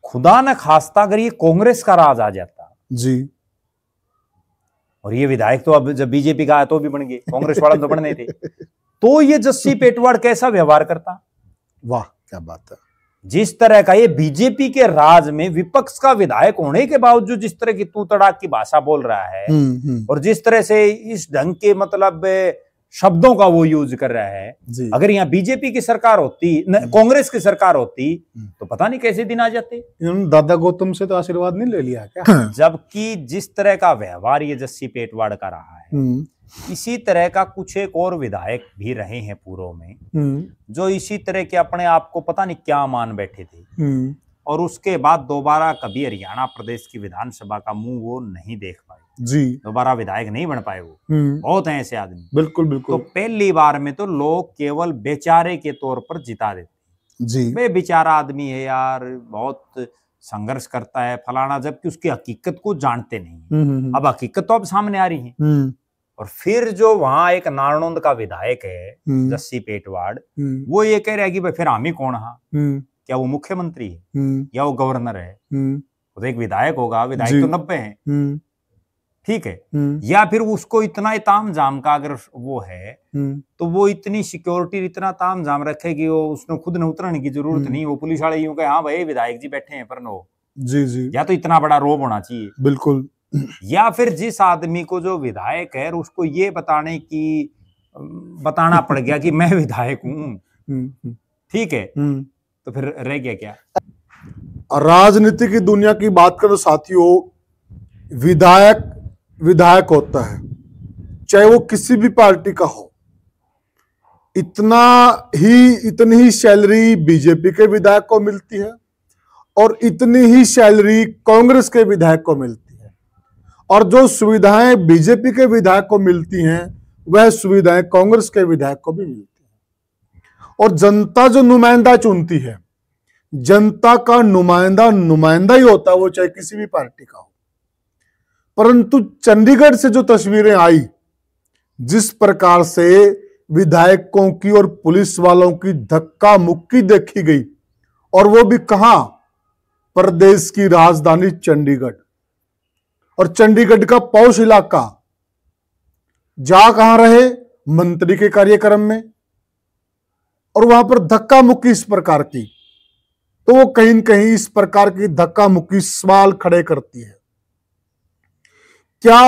खुदा न खास्ता अगर ये कांग्रेस का राज आ जाता जी, और ये विधायक तो अब जब बीजेपी का आया तो भी बन गए, कांग्रेस वाले तो बनने थे, तो ये जस्सी पेटवाड़ कैसा व्यवहार करता। वाह क्या बात है। जिस तरह का ये बीजेपी के राज में विपक्ष का विधायक होने के बावजूद जिस तरह की तू तड़ाक की भाषा बोल रहा है और जिस तरह से इस ढंग के मतलब शब्दों का वो यूज कर रहा है, अगर यहाँ बीजेपी की सरकार होती, कांग्रेस की सरकार होती तो पता नहीं कैसे दिन आ जाते। इन्होंने दादा गौतम से तो आशीर्वाद नहीं ले लिया क्या? जबकि जिस तरह का व्यवहार ये जस्सी पेटवाड़ का रहा है, इसी तरह का कुछ एक और विधायक भी रहे हैं पूर्व में जो इसी तरह के अपने आप को पता नहीं क्या मान बैठे थे और उसके बाद दोबारा कभी हरियाणा प्रदेश की विधानसभा का मुंह वो नहीं देख पाए जी, दोबारा विधायक नहीं बन पाए। वो बहुत हैं ऐसे आदमी। बिल्कुल बिल्कुल। तो पहली बार में तो लोग केवल बेचारे के तौर पर जिता देते जी, वे बेचारा आदमी है यार, बहुत संघर्ष करता है फलाना, जबकि उसकी हकीकत को जानते नहीं। अब हकीकत तो अब सामने आ रही है। और फिर जो वहां एक नारनौंद का विधायक है जस्सी पेटवाड़, वो ये कह रहा है कि भाई फिर हम ही कौन हा, क्या वो मुख्यमंत्री है या वो गवर्नर है? वो तो एक विधायक होगा, विधायक तो 90 हैं, ठीक है। या फिर उसको इतना ताम जाम का अगर वो है तो वो इतनी सिक्योरिटी इतना ताम जाम रखे कि वो उसने खुद ने उतरने की जरूरत नहीं, वो पुलिस वाले यूं कहे हाँ भाई विधायक जी बैठे हैं पर नो जी जी, या तो इतना बड़ा रोब होना चाहिए। बिल्कुल। या फिर जिस आदमी को जो विधायक है उसको ये बताना पड़ गया कि मैं विधायक हूं, ठीक है, तो फिर रह गया क्या? राजनीति की दुनिया की बात करो साथियों, विधायक होता है, चाहे वो किसी भी पार्टी का हो। इतनी ही सैलरी बीजेपी के विधायक को मिलती है और इतनी ही सैलरी कांग्रेस के विधायक को मिलती है, और जो सुविधाएं बीजेपी के विधायक को मिलती हैं वह सुविधाएं कांग्रेस के विधायक को भी मिलती हैं। और जनता जो नुमाइंदा चुनती है, जनता का नुमाइंदा ही होता है, वो चाहे किसी भी पार्टी का हो। परंतु चंडीगढ़ से जो तस्वीरें आई, जिस प्रकार से विधायकों की और पुलिस वालों की धक्का मुक्की देखी गई, और वो भी कहां, प्रदेश की राजधानी चंडीगढ़, और चंडीगढ़ का पौष इलाका, जा कहां रहे, मंत्री के कार्यक्रम में, और वहां पर धक्का मुक्की इस प्रकार की, तो वो कहीं न कहीं इस प्रकार की धक्का मुक्की सवाल खड़े करती है। क्या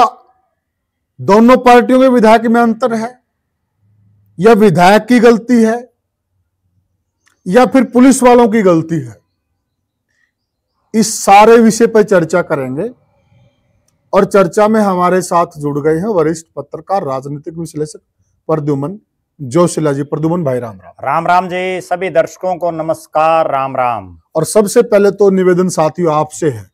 दोनों पार्टियों के विधायक में अंतर है, या विधायक की गलती है, या फिर पुलिस वालों की गलती है? इस सारे विषय पर चर्चा करेंगे, और चर्चा में हमारे साथ जुड़ गए हैं वरिष्ठ पत्रकार, राजनीतिक विश्लेषक प्रद्युमन जोशीला जी। प्रद्युमन भाई राम राम। राम राम जी, सभी दर्शकों को नमस्कार, राम राम। और सबसे पहले तो निवेदन साथियों आपसे है,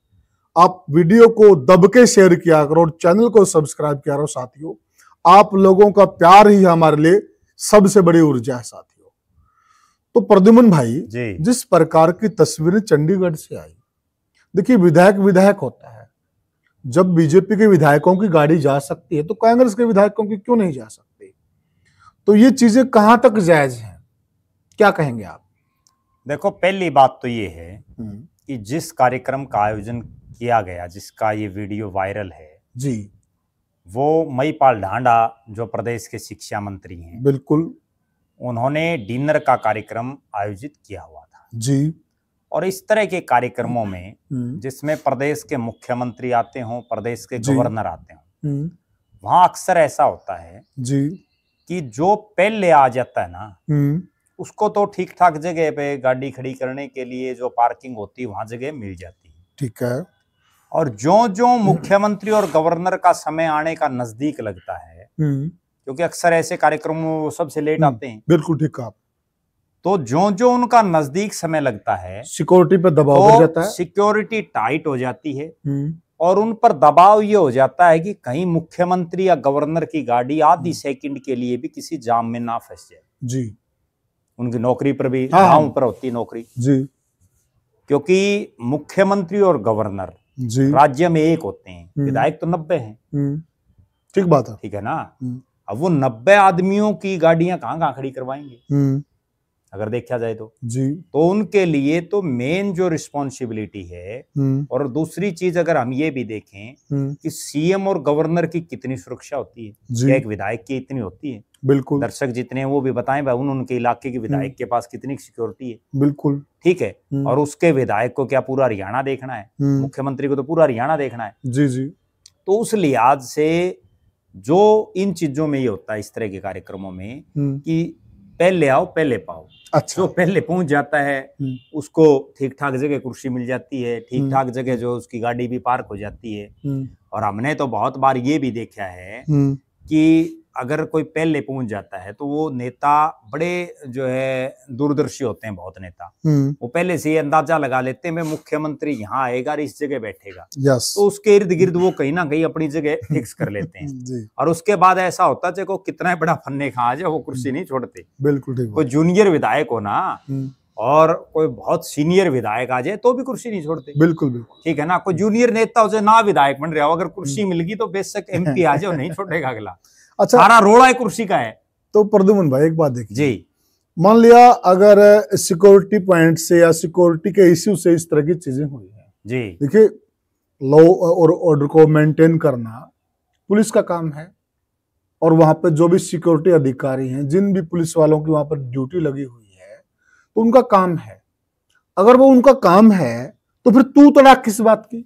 आप वीडियो को दब के शेयर किया करो और चैनल को सब्सक्राइब किया करो साथियों। आप लोगों का प्यार ही हमारे लिए सबसे बड़ी ऊर्जा है साथियों। तो प्रद्युमन भाई जी, जिस प्रकार की तस्वीरें चंडीगढ़ से आई, देखिए विधायक होता है, जब बीजेपी के विधायकों की गाड़ी जा सकती है तो कांग्रेस के विधायकों की क्यों नहीं जा सकती? तो ये चीजें कहां तक जायज हैं, क्या कहेंगे आप? देखो, पहली बात तो ये है कि जिस कार्यक्रम का आयोजन किया गया, जिसका ये वीडियो वायरल है जी, वो महिपाल ढांडा जो प्रदेश के शिक्षा मंत्री हैं, बिल्कुल, उन्होंने डिनर का कार्यक्रम आयोजित किया हुआ था जी। और इस तरह के कार्यक्रमों में जिसमें प्रदेश के मुख्यमंत्री आते हों, प्रदेश के गवर्नर आते हों, वहां अक्सर ऐसा होता है जी कि जो पहले आ जाता है ना, उसको तो ठीक ठाक जगह पे गाड़ी खड़ी करने के लिए जो पार्किंग होती है वहां जगह मिल जाती है, ठीक है। और जो मुख्यमंत्री और गवर्नर का समय आने का नजदीक लगता है, क्योंकि अक्सर ऐसे कार्यक्रमों वो सबसे लेट आते हैं, बिल्कुल ठीक है। तो जो उनका नजदीक समय लगता है, सिक्योरिटी पर दबाव बढ़ जाता है, सिक्योरिटी टाइट हो जाती है और उन पर दबाव ये हो जाता है कि कहीं मुख्यमंत्री या गवर्नर की गाड़ी आधी सेकंड के लिए भी किसी जाम में ना फंस जाए जी। उनकी नौकरी पर भी दांव पर होती है नौकरी जी, क्योंकि मुख्यमंत्री और गवर्नर जी राज्य में एक होते हैं, विधायक तो 90 हैं, ठीक बात है, ठीक है ना। अब वो 90 आदमियों की गाड़ियां कहां खड़ी करवाएंगे? अगर देखा जाए तो जी। तो उनके लिए तो मेन जो रिस्पॉन्सिबिलिटी है। और दूसरी चीज अगर हम ये भी देखें कि सीएम और गवर्नर की कितनी सुरक्षा होती है, क्या एक विधायक की इतनी होती है? बिल्कुल। दर्शक जितने हैं वो भी बताएं भाई, उनके इलाके के विधायक के पास कितनी सिक्योरिटी है? बिल्कुल। ठीक है। और उसके विधायक को क्या पूरा हरियाणा देखना है? मुख्यमंत्री को तो पूरा हरियाणा देखना है। जी जी। तो उस लिहाज से जो इन चीजों में ये होता है इस तरह के कार्यक्रमों में कि पहले आओ पहले पाओ। अच्छा। जो पहले पहुंच जाता है उसको ठीक ठाक जगह कुर्सी मिल जाती है, ठीक ठाक जगह जो उसकी गाड़ी भी पार्क हो जाती है। और हमने तो बहुत बार ये भी देखा है कि अगर कोई पहले पहुंच जाता है तो वो नेता बड़े जो है दूरदर्शी होते हैं, बहुत नेता वो पहले से ही अंदाजा लगा लेते हैं मैं मुख्यमंत्री यहाँ आएगा और इस जगह बैठेगा। तो उसके इर्द गिर्द वो कहीं ना कहीं अपनी जगह फिक्स कर लेते हैं। और उसके बाद ऐसा होता है चाहे कितना बड़ा फन्ने खा आ जाए वो कुर्सी नहीं छोड़ते। बिल्कुल ठीक। कोई जूनियर विधायक हो ना और कोई बहुत सीनियर विधायक आ जाए तो भी कुर्सी नहीं छोड़ते। बिल्कुल बिल्कुल ठीक है ना। कोई जूनियर नेता हो जाए ना विधायक बन रहा हो, अगर कुर्सी मिल गई तो बेशक एमपी आ जाए नहीं छोड़ेगा अगला। अच्छा, सारा रोड़ा है कुर्सी का है। तो प्रद्युमन भाई एक बात देखिए जी, मान लिया अगर सिक्योरिटी पॉइंट से या सिक्योरिटी के इश्यू से इस तरह की चीजें हुई है जी, देखिए लॉ और ऑर्डर को मेंटेन करना पुलिस का काम है और वहां पे जो भी सिक्योरिटी अधिकारी हैं, जिन भी पुलिस वालों की वहां पर ड्यूटी लगी हुई है तो उनका काम है। अगर वो उनका काम है तो फिर तू तड़ाक किस बात की?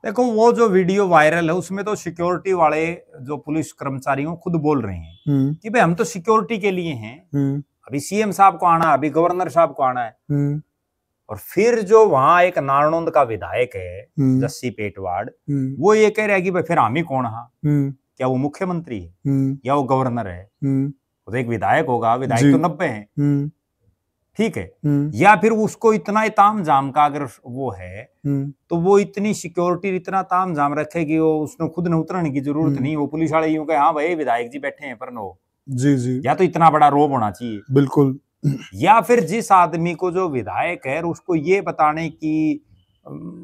देखो वो जो वीडियो वायरल है उसमें तो सिक्योरिटी वाले जो पुलिस कर्मचारी खुद बोल रहे हैं कि भाई हम तो सिक्योरिटी के लिए हैं, अभी सीएम साहब को आना है, अभी गवर्नर साहब को आना है। और फिर जो वहां एक नारनौंद का विधायक है जस्सी पेटवाड़, वो ये कह रहा है कि भाई फिर हम ही कौन है? क्या वो मुख्यमंत्री है या वो गवर्नर है? तो एक विधायक होगा, विधायक तो 90 है, ठीक है। या फिर उसको इतना ताम झाम का अगर वो है तो वो इतनी सिक्योरिटी इतना ताम झाम रखे कि वो उसने खुद न उतरने की जरूरत नहीं, वो पुलिस वाले यूं कहे हाँ भाई विधायक जी बैठे हैं पर नो जी जी, या तो इतना बड़ा रोब होना चाहिए। बिल्कुल। या फिर जिस आदमी को जो विधायक है उसको ये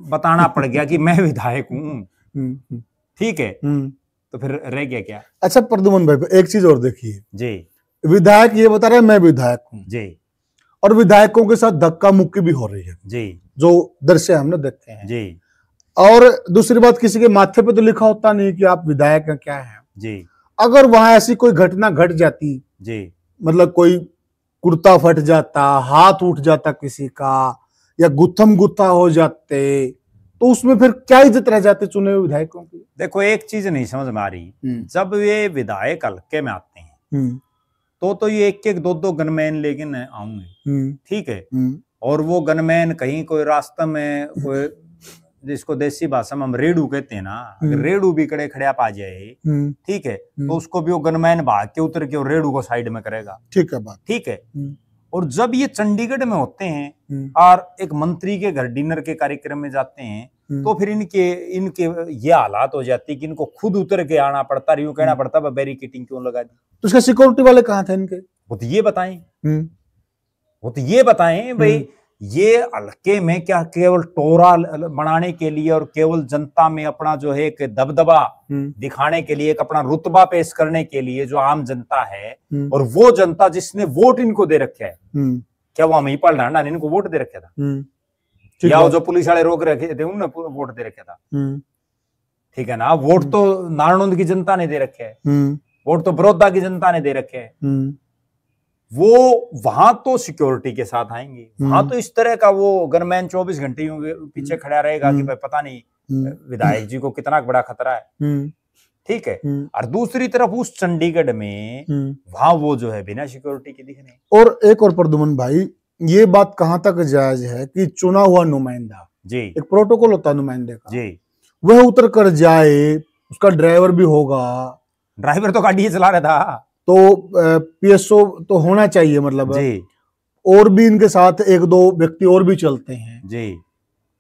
बताना पड़ गया कि मैं विधायक हूँ, ठीक है, तो फिर रह गया क्या? अच्छा प्रद्युमन भाई एक चीज और देखिए जी, विधायक ये बता रहे हैं मैं विधायक हूँ जी, और विधायकों के साथ धक्का मुक्की भी हो रही है जी, जो दृश्य हमने देखे हैं जी। और दूसरी बात किसी के माथे पे तो लिखा होता नहीं कि आप विधायक हैं क्या है जी। अगर वहां ऐसी कोई घटना घट जाती जी, मतलब कोई कुर्ता फट जाता, हाथ उठ जाता किसी का या गुत्थम गुत्था हो जाते तो उसमें फिर क्या इज्जत रह जाती चुने हुए विधायकों की? देखो एक चीज नहीं समझ में आ रही, जब ये विधायक हल्के में आते हैं तो ये एक दो दो गनमैन लेकिन आऊंगे, ठीक है। और वो गनमैन कहीं कोई रास्ते में कोई जिसको देसी भाषा में हम रेडू कहते हैं ना, अगर रेडू भी कड़े खड़े पा जाए, ठीक है, तो उसको भी वो गनमैन भाग के उतर के रेडू को साइड में करेगा, ठीक है बात, ठीक है। और जब ये चंडीगढ़ में होते हैं और एक मंत्री के घर डिनर के कार्यक्रम में जाते हैं तो फिर इनके ये हालात हो जाती है कि इनको खुद उतर के आना पड़ता, यूं कहना पड़ता है बैरिकेटिंग क्यों लगा दी? तो उसका सिक्योरिटी वाले कहाँ थे इनके? वो तो ये बताएं, वो तो ये बताएं भाई ये हल्के में क्या केवल टोरा बनाने के लिए और केवल जनता में अपना जो है एक दबदबा दिखाने के लिए, एक अपना रुतबा पेश करने के लिए जो आम जनता है और वो जनता जिसने वोट इनको दे रखे है, क्या वो हमें पढ़ डांडा ने इनको वोट दे रखा था? या वो जो पुलिस वाले रोक रखे थे उन्होंने वोट दे रखा था? ठीक है ना। वोट तो नारनौंद की जनता ने दे रखे है, वोट तो बड़ौदा की जनता ने दे रखे है। वो वहां तो सिक्योरिटी के साथ आएंगे, वहां तो इस तरह का वो गनमैन 24 घंटे पीछे खड़ा रहेगा कि भाई पता नहीं विधायक जी को कितना बड़ा खतरा है, ठीक है। और दूसरी तरफ उस चंडीगढ़ में वहां वो जो है बिना सिक्योरिटी के दिख रहे। और एक और प्रद्युमन भाई ये बात कहां तक जायज है कि चुना हुआ नुमाइंदा जी, एक प्रोटोकॉल होता है नुमाइंदे का जी, वह उतर कर जाए, उसका ड्राइवर भी होगा, ड्राइवर तो गाड़ी चला रहा था, तो पीएसओ तो होना चाहिए मतलब जी, और भी इनके साथ एक दो व्यक्ति और भी चलते हैं जी।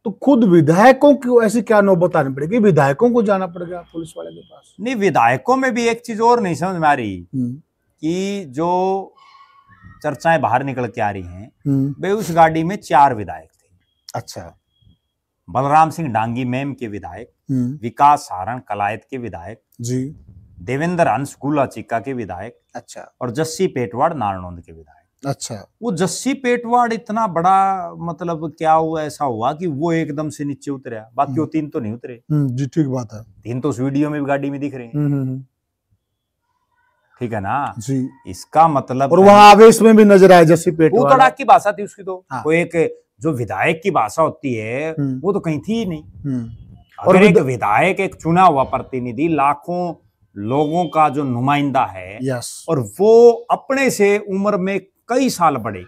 तो खुद विधायकों को ऐसी क्या नौबत आनी पड़ेगी, विधायकों को जाना पड़ेगा पुलिस वाले के पास? नहीं, विधायकों में भी एक चीज और नहीं समझ में आ रही कि जो चर्चाएं बाहर निकल के आ रही हैं भाई उस गाड़ी में 4 विधायक थे। अच्छा। बलराम सिंह डांगी मेम के विधायक, विकास सारण कलायत के विधायक जी, देवेंद्र हंस गुला चिक्का के विधायक, अच्छा, और जस्सी पेटवाड़ नारनौंद के विधायक। अच्छा, वो जस्सी पेटवाड़ इतना बड़ा, मतलब क्या हुआ, ऐसा हुआ कि वो एकदम से नीचे उतरा, बाकी वो 3 तो नहीं उतरे। जी ठीक बात है। 3 तो उस वीडियो में भी गाड़ी में दिख रहे हैं। ठीक है ना जी। इसका मतलब, और वहां आवेश में भी नजर आया जस्सी पेटवाड़। तड़ाक की भाषा थी उसकी तो। हाँ। वो एक जो विधायक की भाषा होती है वो तो कहीं थी ही नहीं। और अगर एक विधायक, एक चुना हुआ प्रतिनिधि, लाखों लोगों का जो नुमाइंदा है, और वो अपने से उम्र में कई साल बड़े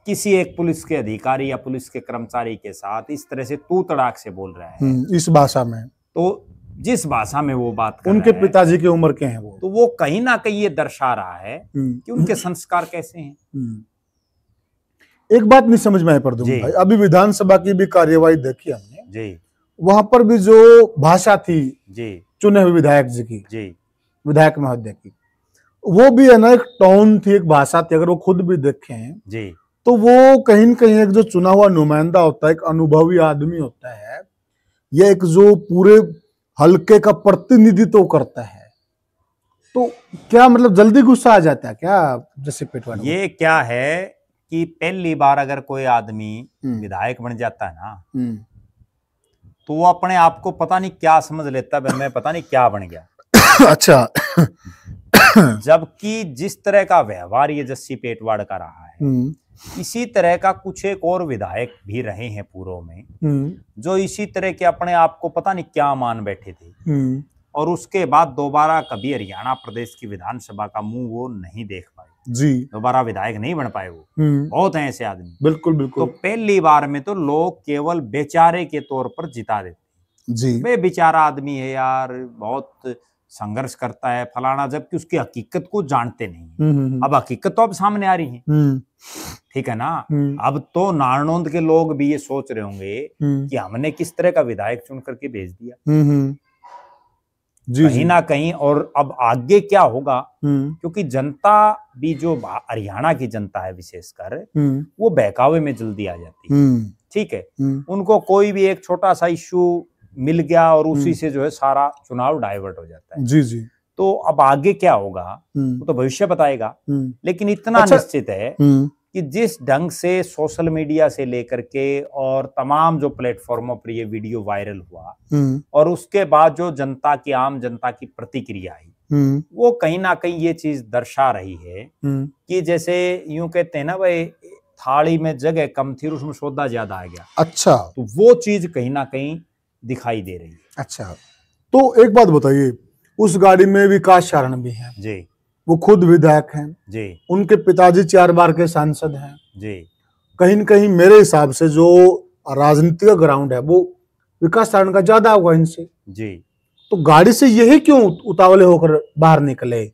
किसी एक पुलिस के अधिकारी या पुलिस के कर्मचारी के साथ इस तरह से तू तड़ाक से बोल रहा है इस भाषा में, तो जिस भाषा में वो बात कर उनके पिताजी की उम्र के हैं वो, तो वो कहीं ना कहीं ये दर्शा रहा है कि उनके संस्कार कैसे हैं। एक बात नहीं समझ में आई प्रद्युम्न भाई, अभी विधानसभा की भी कार्यवाही देखी हमने जी, वहां पर भी जो भाषा थी जी चुने हुए विधायक जी की, जी, विधायक महोदय की, वो भी है ना एक टोन थी, एक भाषा थी। अगर वो खुद भी देखें जी, तो वो कहीं न कहीं एक जो चुना हुआ नुमाइंदा होता है, एक अनुभवी आदमी होता है, या एक जो पूरे हल्के का प्रतिनिधित्व करता है, तो क्या मतलब जल्दी गुस्सा आ जाता है क्या जस्सी पेटवाड़? ये क्या है कि पहली बार अगर कोई आदमी विधायक बन जाता है ना, तो वो अपने आप को पता नहीं क्या समझ लेता है, मैं पता नहीं क्या बन गया। अच्छा। जबकि जिस तरह का व्यवहार ये जस्सी पेटवाड़ का रहा है, इसी तरह का कुछ एक और विधायक भी रहे हैं पूर्व में, जो इसी तरह के अपने आप को पता नहीं क्या मान बैठे थे, और उसके बाद दोबारा कभी हरियाणा प्रदेश की विधानसभा का मुंह वो नहीं देख पाए जी, दोबारा विधायक नहीं बन पाए। वो बहुत हैं ऐसे आदमी। बिल्कुल बिल्कुल। तो पहली बार में तो लोग केवल बेचारे के तौर पर जिता देते जी, वे बेचारा आदमी है यार, बहुत संघर्ष करता है फलाना, जबकि उसकी हकीकत को जानते नहीं। अब हकीकत तो अब सामने आ रही है, ठीक है ना। अब तो नारनौंद के लोग भी ये सोच रहे होंगे कि हमने किस तरह का विधायक चुन करके भेज दिया, कहीं ना कहीं। और अब आगे क्या होगा, क्योंकि जनता भी, जो हरियाणा की जनता है विशेषकर, वो बहकावे में जल्दी आ जाती है। ठीक है, उनको कोई भी एक छोटा सा इश्यू मिल गया और उसी से जो है सारा चुनाव डाइवर्ट हो जाता है। जी जी। तो अब आगे क्या होगा वो तो भविष्य बताएगा, लेकिन इतना निश्चित है कि जिस ढंग से सोशल मीडिया से लेकर के और तमाम जो प्लेटफॉर्मों पर ये वीडियो वायरल हुआ, और उसके बाद जो जनता की, आम जनता की प्रतिक्रिया आई, वो कहीं ना कहीं ये चीज दर्शा रही है कि जैसे यूं कहते हैं ना भाई, थाली में जगह कम थी और उसमें सौदा ज्यादा आ गया। अच्छा, तो वो चीज कहीं ना कहीं दिखाई दे रही है। अच्छा, तो एक बात बताइए, उस गाड़ी में विकास चारण भी हैं जी, वो खुद विधायक हैं जी, उनके पिताजी 4 बार के सांसद हैं जी। कहीं न कहीं मेरे हिसाब से जो राजनीतिक ग्राउंड है वो विकास चारण का ज्यादा होगा इनसे जी। तो गाड़ी से यही क्यों उतावले होकर बाहर निकले,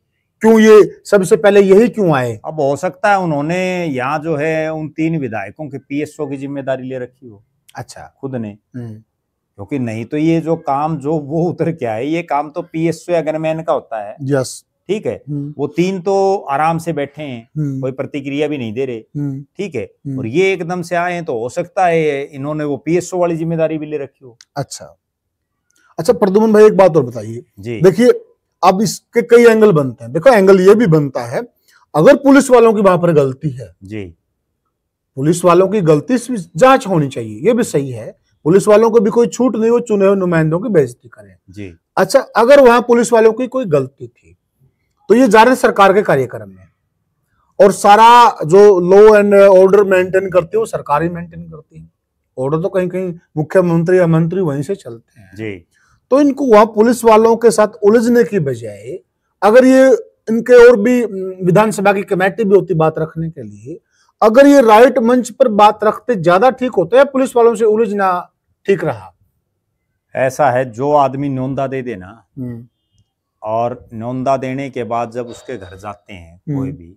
क्यों ये सबसे पहले यही क्यों आए? अब हो सकता है उन्होंने यहाँ जो है उन 3 विधायकों के पीएसओ की जिम्मेदारी ले रखी हो। अच्छा, खुद ने, क्योंकि नहीं तो ये जो काम जो वो उतर के आए, ये काम तो पीएसओ या गनमैन का होता है। यस, ठीक है, वो 3 तो आराम से बैठे हैं, कोई प्रतिक्रिया भी नहीं दे रहे। ठीक है, और ये एकदम से आए हैं, तो हो सकता है इन्होंने वो पीएसओ वाली जिम्मेदारी भी ले रखी हो। अच्छा, अच्छा प्रद्युम्न भाई एक बात और बताइए जी। देखिए, अब इसके कई एंगल बनते हैं। देखो, एंगल ये भी बनता है, अगर पुलिस वालों की वहां पर गलती है जी, पुलिस वालों की गलती से जांच होनी चाहिए, ये भी सही है। पुलिस वालों को भी कोई छूट नहीं हो चुने हुए नुमाइंदों की बेइज्जती करें। जी। अच्छा, अगर वहां पुलिस वालों की कोई गलती थी तो ये जा रहे सरकार के कार्यक्रम में, और सारा जो लॉ एंड ऑर्डर मेंटेन करती है वो सरकार ही मेंटेन करती है। ऑर्डर तो कहीं कहीं मुख्यमंत्री या मंत्री वहीं से चलते हैं जी। तो इनको वहां पुलिस वालों के साथ उलझने की बजाय, अगर ये इनके और भी विधानसभा की कमेटी भी होती बात रखने के लिए, अगर ये राइट मंच पर बात रखते ज्यादा ठीक होता है, पुलिस वालों से उलझना ठीक रहा? ऐसा है, जो आदमी न्योंदा दे देना, और न्योंदा देने के बाद जब उसके घर जाते हैं कोई भी,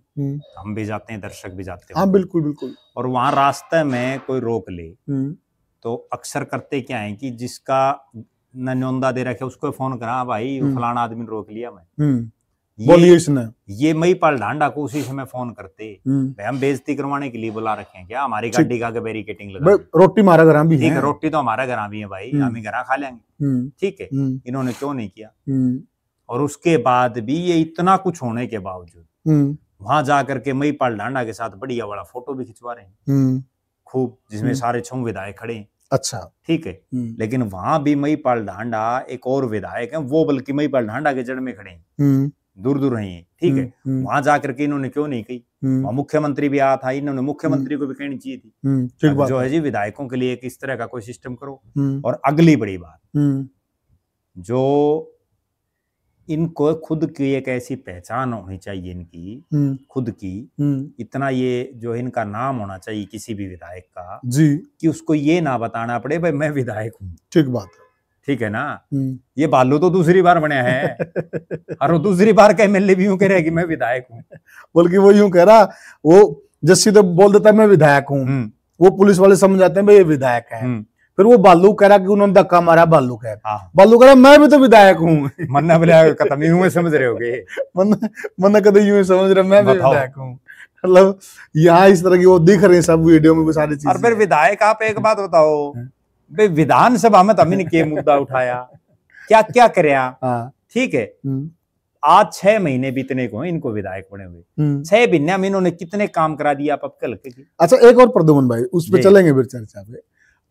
हम भी जाते हैं, दर्शक भी जाते हैं, हाँ बिल्कुल बिल्कुल, और वहां रास्ते में कोई रोक ले, तो अक्सर करते क्या है कि जिसका न न्योंदा दे रखे उसको फोन करा, भाई फलाना आदमी रोक लिया मैं, बोलिए इसने, ये मई पाल ढांडा को उसी समय फोन करते, भाई हम बेइज्जती करवाने के लिए बुला रखे हैं क्या, हमारी गाड़ी का बैरिकेटिंग लगा, रोटी हमारा घर भी है। ठीक है, रोटी तो हमारा घर भी है भाई, हम ही घर खा लेंगे। ठीक है, इन्होंने क्यों नहीं किया? और उसके बाद भी ये इतना कुछ होने के बावजूद वहां जाकर के महिपाल ढांडा के साथ बढ़िया वाला फोटो भी खिंचवा रहे हैं खूब, जिसमें सारे 6 विधायक खड़े हैं। अच्छा, ठीक है। लेकिन वहां भी महिपाल ढांडा एक और विधायक है, वो बल्कि महिपाल ढांडा के जड़ में खड़े हैं, दूर दूर हैं। ठीक है। वहां जाकर के इन्होंने क्यों नहीं कही? वहां मुख्यमंत्री भी आया था, इन्होंने मुख्यमंत्री को भी कहनी चाहिए थी जो है जी विधायकों के लिए इस तरह का कोई सिस्टम करो। और अगली बड़ी बात, जो इनको खुद की एक ऐसी पहचान होनी चाहिए इनकी खुद की, इतना ये जो इनका नाम होना चाहिए किसी भी विधायक का जी, कि उसको ये ना बताना पड़े भाई मैं विधायक हूँ। ठीक बात है। ठीक है ना। ये भालू तो दूसरी बार बना है और वो दूसरी बार का एमएलए भी यूं कह रहा है कि मैं विधायक हूँ, बल्कि वो यूं कह रहा, वो जस्सी तो बोल देता है मैं विधायक हूँ, वो पुलिस वाले समझ जाते हैं भाई ये विधायक है। फिर वो बालू कह रहा कि उन्होंने धक्का मारा, बालू कह रहा मैं भी तो विधायक हूँ। मन्ना बोले खत्म यूं समझ रहे होगे, मन्ना कदे यूं समझ रहे मैं भी विधायक हूँ। मतलब यहाँ इस तरह की वो दिख रही है सब वीडियो में सारी चीजें। और फिर विधायक, आप एक बात बताओ, विधानसभा में तो हमने क्या मुद्दा उठाया, क्या क्या कराया? ठीक है। आज 6 महीने बीतने को इनको विधायक बने हुए, 6 महीने में इन्होंने कितने काम करा दिया आप कल के। अच्छा, एक और प्रद्युमन भाई, उस पर चलेंगे फिर चर्चा पे।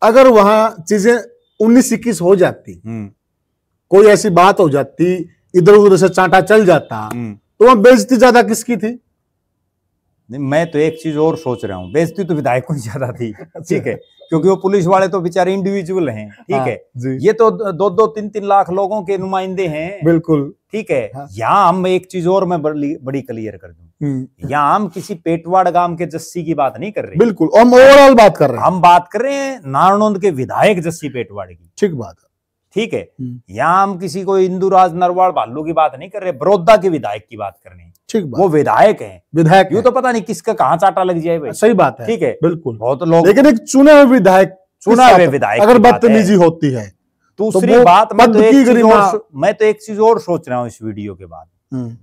अगर वहां चीजें 19-21 हो जाती, कोई ऐसी बात हो जाती, इधर उधर से चांटा चल जाता, तो वहां बेइज्जती ज्यादा किसकी थी? मैं तो एक चीज और सोच रहा हूँ, बेइज्जती तो विधायकों की ज्यादा थी। ठीक है, क्योंकि वो पुलिस वाले तो बेचारे इंडिविजुअल हैं। ठीक है। ये तो 2-2, 3-3 लाख लोगों के नुमाइंदे हैं। बिल्कुल। ठीक है। यहाँ हम एक चीज और मैं बड़ी क्लियर कर दूं, यहाँ हम किसी पेटवाड़ गांव के जस्सी की बात नहीं कर रहे। बिल्कुल, हम ओवरऑल बात कर रहे हैं। हम बात कर रहे हैं नारनौंद के विधायक जस्सी पेटवाड़ की। ठीक बात है। ठीक है। यहाँ हम किसी को इंदुराज नरवाड़ भालू की बात नहीं कर रहे, बड़ौदा के विधायक की बात कर रहे हैं। ठीक बात। वो विधायक हैं, विधायक यूं तो पता नहीं किसका कहाँ चाटा लग जाए भाई। सही बात है। ठीक है। बिल्कुल, बहुत लोग, लेकिन एक चुने हुए विधायक, चुना हुए विधायक अगर बदतमीजी होती है, दूसरी बात मैं तो एक चीज और सोच रहा हूँ इस वीडियो के बाद,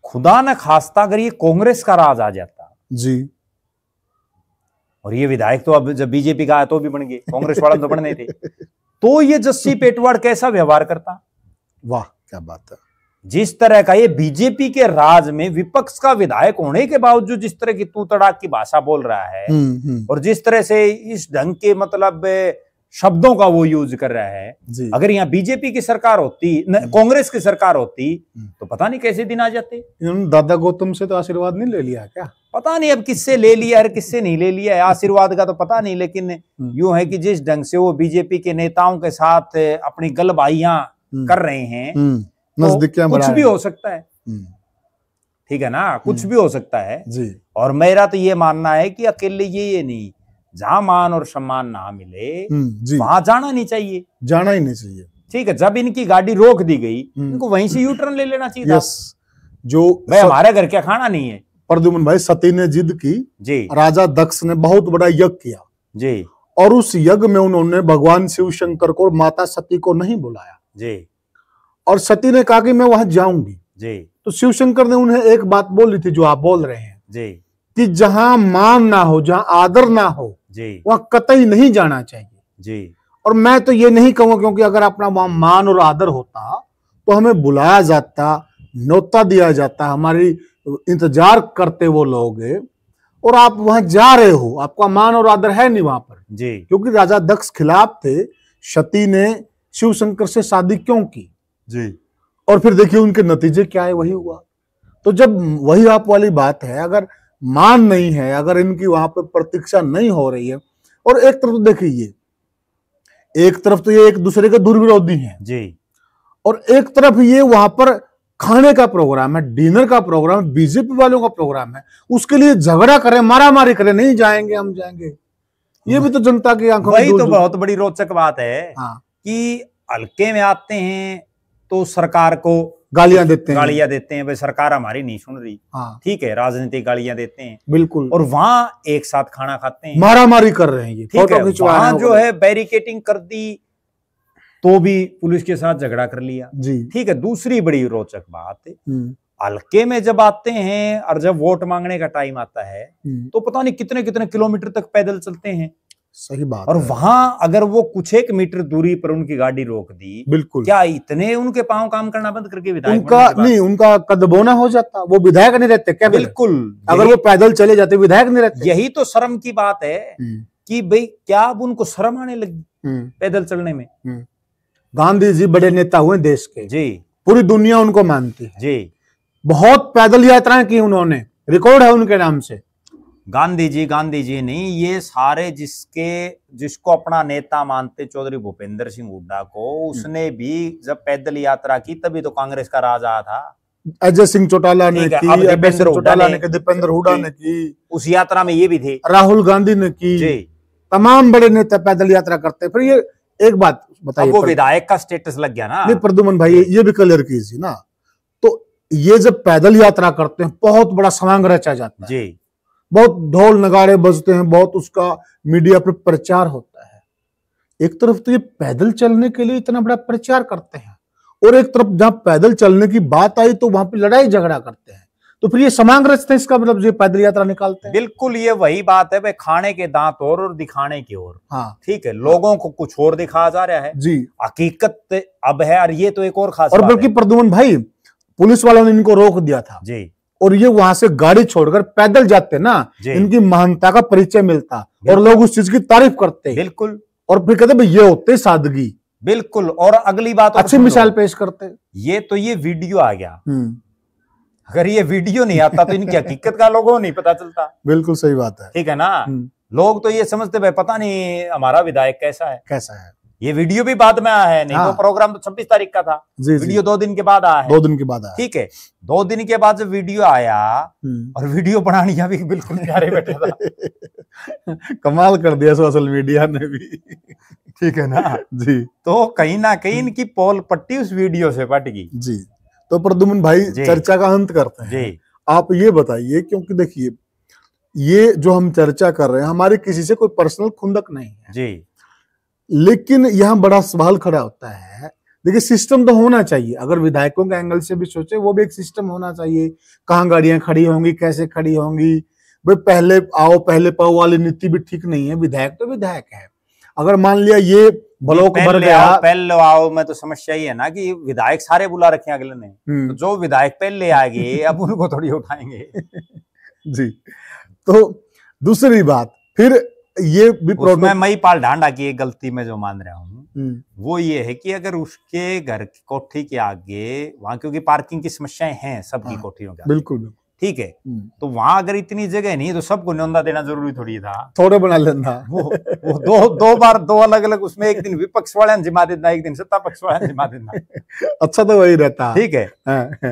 खुदा न खास्ता अगर ये कांग्रेस का राज आ जाता जी, और ये विधायक तो अब जब बीजेपी का आया तो भी बन गए, कांग्रेस वाले तो बनने थे, तो ये जस्सी पेटवाड़ कैसा व्यवहार करता? वाह क्या बात है। जिस तरह का ये बीजेपी के राज में विपक्ष का विधायक होने के बावजूद जिस तरह की तू तड़ाक की भाषा बोल रहा है और जिस तरह से इस ढंग के मतलब शब्दों का वो यूज कर रहा है, अगर यहाँ बीजेपी की सरकार होती, कांग्रेस की सरकार होती, तो पता नहीं कैसे दिन आ जाते। दादा गौतम से तो आशीर्वाद नहीं ले लिया क्या? पता नहीं अब किससे ले लिया है, किससे नहीं ले लिया है, आशीर्वाद का तो पता नहीं, लेकिन यूं है कि जिस ढंग से वो बीजेपी के नेताओं के साथ अपनी गलबाइयां कर रहे हैं, तो कुछ भी हो सकता है। ठीक है ना, कुछ भी हो सकता है जी। और मेरा तो ये मानना है कि अकेले ये नहीं, जहां मान और सम्मान ना मिले वहां जाना नहीं चाहिए, जाना ही नहीं चाहिए। ठीक है। जब इनकी गाड़ी रोक दी गई, इनको वहीं से यू टर्न ले लेना चाहिए। जो भाई हमारे घर क्या खाना नहीं है। प्रद्युमन भाई, सती ने जिद की जी, राजा दक्ष ने बहुत बड़ा यज्ञ किया जी, और उस यज्ञ में उन्होंने भगवान शिव शंकर को और माता सती को नहीं बुलाया जी, और सती ने कहा कि मैं वहां जाऊंगी जी, तो शिव शंकर ने उन्हें एक बात बोली थी जो आप बोल रहे हैं जी, कि जहां मान ना हो, जहां आदर ना हो जी, वहां कतई नहीं जाना चाहिए जी। और मैं तो ये नहीं कहूंगा, क्योंकि अगर अपना वहां मान और आदर होता तो हमें बुलाया जाता, न्योता दिया जाता, हमारी इंतजार करते वो लोग, और आप वहां जा रहे हो, आपका मान और आदर है नहीं वहां पर जी, क्योंकि राजा दक्ष खिलाफ थे। सती ने शिव शंकर से शादी क्यों की जी, और फिर देखिए उनके नतीजे क्या है, वही हुआ। तो जब वही आप वाली बात है, अगर मान नहीं है, अगर इनकी वहां पर प्रतीक्षा नहीं हो रही है, और एक तरफ तो देखिए, एक तरफ तो ये एक दूसरे के दुर्विरोधी हैं जी, और एक तरफ ये वहां पर खाने का प्रोग्राम है, डिनर का प्रोग्राम, बीजेपी वालों का प्रोग्राम है, उसके लिए झगड़ा करें, मारामारी करें, नहीं जाएंगे हम जाएंगे, ये भी तो जनता की आंखों में वही तो बहुत बड़ी रोचक बात है कि हल्के में आते हैं तो सरकार को गालियां देते हैं, भाई सरकार हमारी नहीं सुन रही। ठीक है, राजनीतिक गालियां देते हैं बिल्कुल, और वहां एक साथ खाना खाते हैं, मारामारी कर रहे हैं, ठीक है, वहां जो है बैरिकेटिंग कर दी तो भी पुलिस के साथ झगड़ा कर लिया जी। ठीक है। दूसरी बड़ी रोचक बात, हल्के में जब आते हैं और जब वोट मांगने का टाइम आता है तो पता नहीं कितने कितने किलोमीटर तक पैदल चलते हैं सही बात और है। वहां अगर वो कुछ एक मीटर दूरी पर उनकी गाड़ी रोक दी, बिल्कुल, क्या इतने उनके पांव काम करना बंद करके विधायक उनका बनने के बाद? नहीं, उनका कदबोना हो जाता, वो विधायक नहीं रहते क्या? बिल्कुल, अगर वो पैदल चले जाते विधायक नहीं रहते। यही तो शर्म की बात है कि भाई क्या अब उनको शर्म आने लगी पैदल चलने में। गांधी जी बड़े नेता हुए देश के जी, पूरी दुनिया उनको मानती है जी। बहुत पैदल यात्राएं की उन्होंने, रिकॉर्ड है उनके नाम से। गांधी जी नहीं, ये सारे जिसको अपना नेता मानते चौधरी भूपेंद्र सिंह हुड्डा को, उसने भी जब पैदल यात्रा की तभी तो कांग्रेस का राज आया था। अजय सिंह चौटाला ने की, दीपेंद्र हुड्डा ने की, उस यात्रा में ये भी थे, राहुल गांधी ने की, जी। तमाम बड़े नेता पैदल यात्रा करते। फिर ये एक बात बताइए, वो विधायक का स्टेटस लग गया ना। नहीं प्रद्युमन भाई, ये भी क्लियर कीजिए ना, तो ये जब पैदल यात्रा करते हैं बहुत बड़ा समांग रचा जाता है जी, बहुत ढोल नगाड़े बजते हैं, बहुत उसका मीडिया पर प्रचार होता है। एक तरफ तो ये पैदल चलने के लिए इतना बड़ा प्रचार करते हैं, और एक तरफ जहां पैदल चलने की बात आई तो वहां पे लड़ाई झगड़ा करते हैं। तो फिर ये समांग रचते हैं, इसका मतलब ये पैदल यात्रा निकालते हैं। बिल्कुल, ये वही बात है भाई, खाने के दांत और दिखाने की ओर। हाँ, ठीक है, लोगों को कुछ और दिखाया जा रहा है जी। हकीकत अब है, और ये तो एक और खास और बात बल्कि है। प्रद्युमन भाई, पुलिस वालों ने इनको रोक दिया था जी, और ये वहां से गाड़ी छोड़कर पैदल जाते ना, इनकी महानता का परिचय मिलता और लोग उस चीज की तारीफ करते। बिल्कुल, और फिर कहते ये होते सादगी। बिल्कुल। और अगली बात अच्छी मिसाल पेश करते। ये वीडियो आ गया, अगर ये वीडियो नहीं आता तो इनकी हकीकत का लोगों को नहीं पता चलता। बिल्कुल सही बात है, ठीक है ना। लोग तो ये समझते भाई पता नहीं हमारा विधायक कैसा है। ये वीडियो भी बाद में आया है, नहीं तो प्रोग्राम तो 26 तारीख का था। वीडियो 2 दिन के बाद आया है। 2 दिन के बाद आया, ठीक है। 2 दिन के बाद जब वीडियो आया, और वीडियो बनाने भी बिल्कुल प्यारे बैठे था। कमाल कर दिया सोशल मीडिया ने भी। ठीक है ना जी। तो कहीं ना कहीं इनकी पोल पट्टी उस वीडियो से पट गई। जी। तो प्रद्युमन भाई चर्चा का अंत करते हैं जी। आप ये बताइए, क्योंकि देखिए ये जो हम चर्चा कर रहे हैं हमारी किसी से कोई पर्सनल खुंदक नहीं है जी, लेकिन यहाँ बड़ा सवाल खड़ा होता है। देखिए सिस्टम तो होना चाहिए, अगर विधायकों के एंगल से भी सोचे वो भी एक सिस्टम होना चाहिए। कहाँ गाड़ियां खड़ी होंगी, कैसे खड़ी होंगी, भाई पहले आओ पहले पाओ वाली नीति भी ठीक नहीं है। विधायक तो विधायक है, अगर मान लिया ये ब्लॉक भर गया, पहले आओ में तो समस्या ही है ना कि विधायक सारे बुला रखे हैं अगले ने, तो जो विधायक पहले आएंगे अब उनको थोड़ी उठाएंगे। जी। तो दूसरी बात फिर ये भी उसमें महीपाल ढांडा की एक गलती में जो मान रहा हूँ वो ये है कि अगर उसके घर की कोठी के आगे वहां, क्योंकि पार्किंग की समस्याएं हैं सबकी कोठियों के, बिल्कुल ठीक है, तो वहां अगर इतनी जगह नहीं तो सबको न्योंदा देना जरूरी थोड़ी था, थोड़े बना लेना। वो दो बार दो अलग अलग, उसमें एक दिन विपक्ष वाले जिम्मा देना, एक दिन सत्ता पक्ष वाले जिम्मा देना। अच्छा तो वही रहता, ठीक है।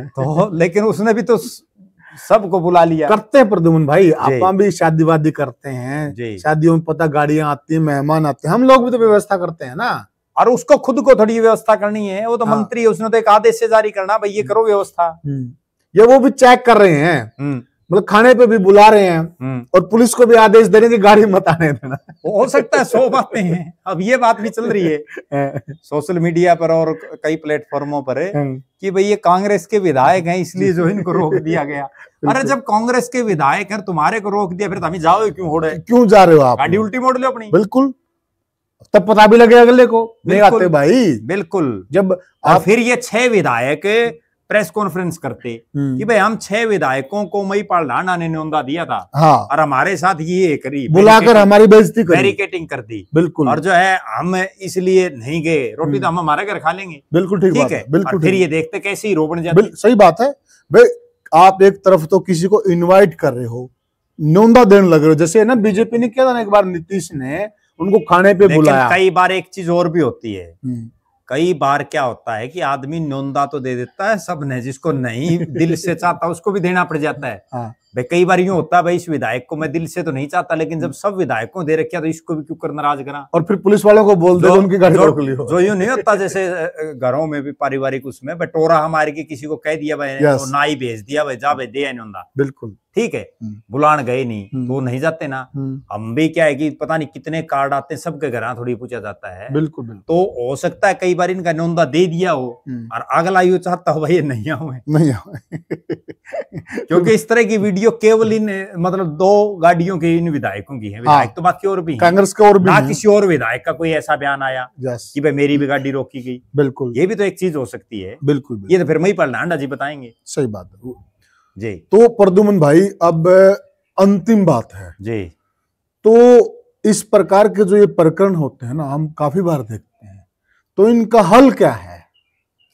तो लेकिन उसने भी तो सबको बुला लिया। करते हैं प्रद्युमन भाई, आप भी शादी वादी करते हैं, शादियों में पता गाड़ियां आती हैं, मेहमान आते हैं, हम लोग भी तो व्यवस्था करते हैं ना। और उसको खुद को थोड़ी व्यवस्था करनी है, वो तो मंत्री है, उसने तो एक आदेश से जारी करना भाई ये करो व्यवस्था। ये वो भी चेक कर रहे हैं, मतलब खाने पे भी बुला रहे हैं, और पुलिस को भी आदेश दे रहे हैं कि गाड़ी मत आने देना। हो सकता है 100 बातें हैं, अब ये बात भी चल रही है सोशल मीडिया पर और कई प्लेटफॉर्मों पर कि भाई ये कांग्रेस के विधायक हैं इसलिए जो इनको रोक दिया गया। अरे जब कांग्रेस के विधायक हैं तुम्हारे को रोक दिया, फिर तो हम जाओ क्यों हो रहे, क्यों जा रहे हो आप, गाड़ी उल्टी मोड़ लो अपनी। बिल्कुल, तब पता भी लगे अगले को, नहीं आते भाई। बिल्कुल। जब आप फिर ये 6 विधायक प्रेस कॉन्फ्रेंस करते कि भाई हम 6 विधायकों को महीपाल ढांडा ने न्योंदा दिया था, और हमारे साथ ये करी, बुलाकर हमारी बेइज्जती करी, बैरिकेटिंग कर दी। बिल्कुल। और जो है हम इसलिए नहीं गए, रोटी तो हम हमारे घर खा लेंगे। बिल्कुल ठीक है, बिल्कुल। फिर ये देखते कैसे ही रोबन जाते। सही बात है भाई, आप एक तरफ तो किसी को इनवाइट कर रहे हो, न्योंदा देने लग रहे हो, जैसे ना बीजेपी ने किया था ना एक बार, नीतीश ने उनको खाने पे बुलाया। कई बार एक चीज और भी होती है, कई बार क्या होता है कि आदमी न्योंदा तो दे देता है सब ने, जिसको नहीं दिल से चाहता उसको भी देना पड़ जाता है। भाई कई बार यूं होता है भाई इस विधायक को मैं दिल से तो नहीं चाहता, लेकिन जब सब विधायकों दे रखा तो इसको भी क्यों कर नाराज करा, और फिर पुलिस वालों को बोल दे उनकी गाड़ी रोक ली हो। जो यूं नहीं होता जैसे घरों में भी पारिवारिक उसमें बटोरा हमारे की किसी को कह दिया भाई तो ना ही भेज दिया भाई जा भाई दे न्योंदा। बिल्कुल ठीक है, बुलान गए नहीं तो नहीं जाते ना। हम भी क्या है कि पता नहीं कितने कार्ड आते हैं सबके घर थोड़ी पूछा जाता है। बिल्कुल। तो हो सकता है कई बार इनका न्योंदा दे दिया हो और अगला यू चाहता हो भाई नहीं आऊं, क्योंकि इस तरह की वीडियो केवल इन मतलब 2 गाड़ियों के इन विधायकों की है। विधायक तो बाकी और भी हैं, कांग्रेस का और भी ना है। किसी और विधायक का कोई ऐसा बयान आया कि भाई मेरी भी गाड़ी रोकी गई। बिल्कुल, ये भी तो एक चीज हो सकती है। बिल्कुल, ये तो फिर मई पांडा जी बताएंगे। सही बात है जी। तो प्रद्युमन भाई, अब अंतिम बात है जी। तो इस प्रकार के जो ये प्रकरण होते हैं ना, हम काफी बार देखते हैं, तो इनका हल क्या है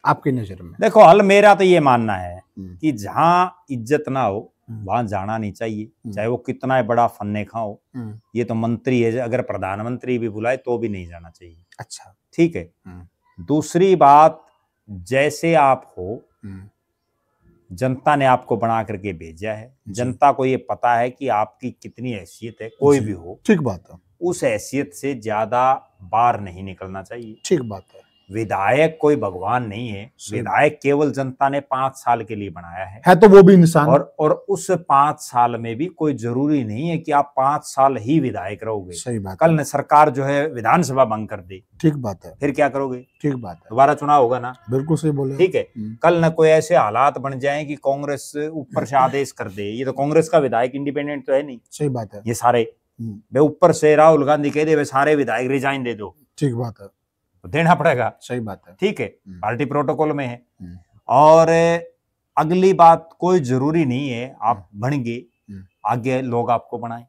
आपकी नजर में? देखो, हल मेरा तो ये मानना है कि जहां इज्जत ना हो वहां जाना नहीं चाहिए, चाहे वो कितना बड़ा फन्ने खा हो। ये तो मंत्री है, अगर प्रधानमंत्री भी बुलाए तो भी नहीं जाना चाहिए। अच्छा, ठीक है। दूसरी बात, जैसे आप हो, जनता ने आपको बना करके भेजा है, जनता को ये पता है कि आपकी कितनी हैसियत है, कोई भी हो। ठीक बात है। उस हैसियत से ज्यादा बाहर नहीं निकलना चाहिए। ठीक बात है। विधायक कोई भगवान नहीं है, विधायक केवल जनता ने 5 साल के लिए बनाया है तो वो भी इंसान। और उस 5 साल में भी कोई जरूरी नहीं है कि आप 5 साल ही विधायक रहोगे। सही बात। कल न सरकार जो है विधानसभा भंग कर दे, ठीक बात है, फिर क्या करोगे? ठीक बात है, दोबारा चुनाव होगा ना। बिल्कुल सही बोले। ठीक है। कल न कोई ऐसे हालात बन जाए कि कांग्रेस ऊपर से आदेश कर दे, ये तो कांग्रेस का विधायक इंडिपेंडेंट तो है नहीं। सही बात है। ये सारे वे ऊपर से राहुल गांधी कह दे वे सारे विधायक रिजाइन दे दो, ठीक बात है, तो देना पड़ेगा। सही बात है। ठीक है, पार्टी प्रोटोकॉल में है। और अगली बात, कोई जरूरी नहीं है आप बनेंगे, आगे लोग आपको बनाए।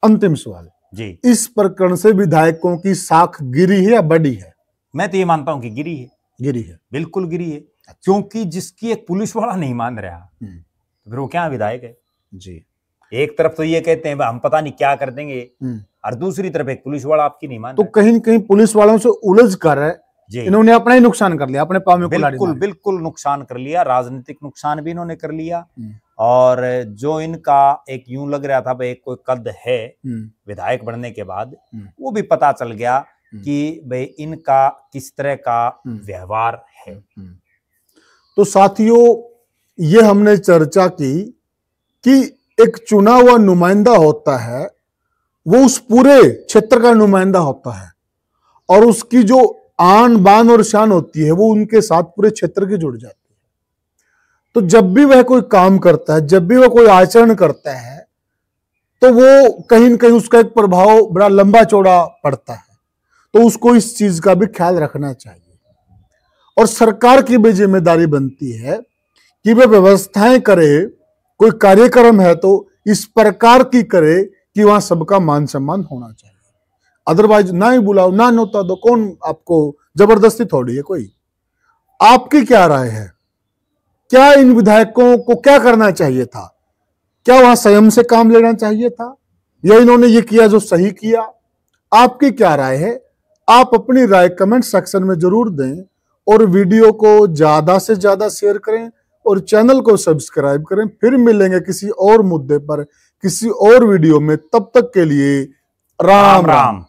अंतिम सवाल जी, इस प्रकरण से विधायकों की साख गिरी है या बढ़ी है? मैं तो ये मानता हूं कि गिरी है। गिरी है, बिल्कुल गिरी है। क्योंकि जिसकी एक पुलिस वाला नहीं मान रहा तो फिर वो क्या विधायक है? जी। एक तरफ तो ये कहते हैं हम पता नहीं क्या कर देंगे, और दूसरी तरफ एक पुलिस वाला आपकी नहीं मान तो कहीं न कहीं पुलिस वालों से उलझ कर इन्होंने अपना ही नुकसान कर लिया, अपने पांव में कुल्हाड़ी मारी। बिल्कुल नुकसान कर लिया, राजनीतिक नुकसान भी इन्होंने कर लिया। और जो इनका एक यूं लग रहा था भाई कोई कद है विधायक बनने के बाद, वो भी पता चल गया कि भाई इनका किस तरह का व्यवहार है। तो साथियों, ये हमने चर्चा की कि एक चुना हुआ नुमाइंदा होता है, वो उस पूरे क्षेत्र का नुमाइंदा होता है, और उसकी जो आन बान और शान होती है वो उनके साथ पूरे क्षेत्र की जुड़ जाती है। तो जब भी वह कोई काम करता है, जब भी वह कोई आचरण करता है, तो वो कहीं न कहीं उसका एक प्रभाव बड़ा लंबा चौड़ा पड़ता है। तो उसको इस चीज का भी ख्याल रखना चाहिए, और सरकार की भी जिम्मेदारी बनती है कि वह व्यवस्थाएं करे, कोई कार्यक्रम है तो इस प्रकार की करे कि वहां सबका मान सम्मान होना चाहिए। अदरवाइज ना ही बुलाओ, ना नोता दो, कौन आपको जबरदस्ती थोड़ी है कोई। आपकी क्या राय है? क्या इन विधायकों को क्या करना चाहिए था? क्या वहां संयम से काम लेना चाहिए था, या इन्होंने ये किया जो सही किया? आपकी क्या राय है? आप अपनी राय कमेंट सेक्शन में जरूर दें, और वीडियो को ज्यादा से ज्यादा शेयर करें, और चैनल को सब्सक्राइब करें। फिर मिलेंगे किसी और मुद्दे पर, किसी और वीडियो में। तब तक के लिए राम राम।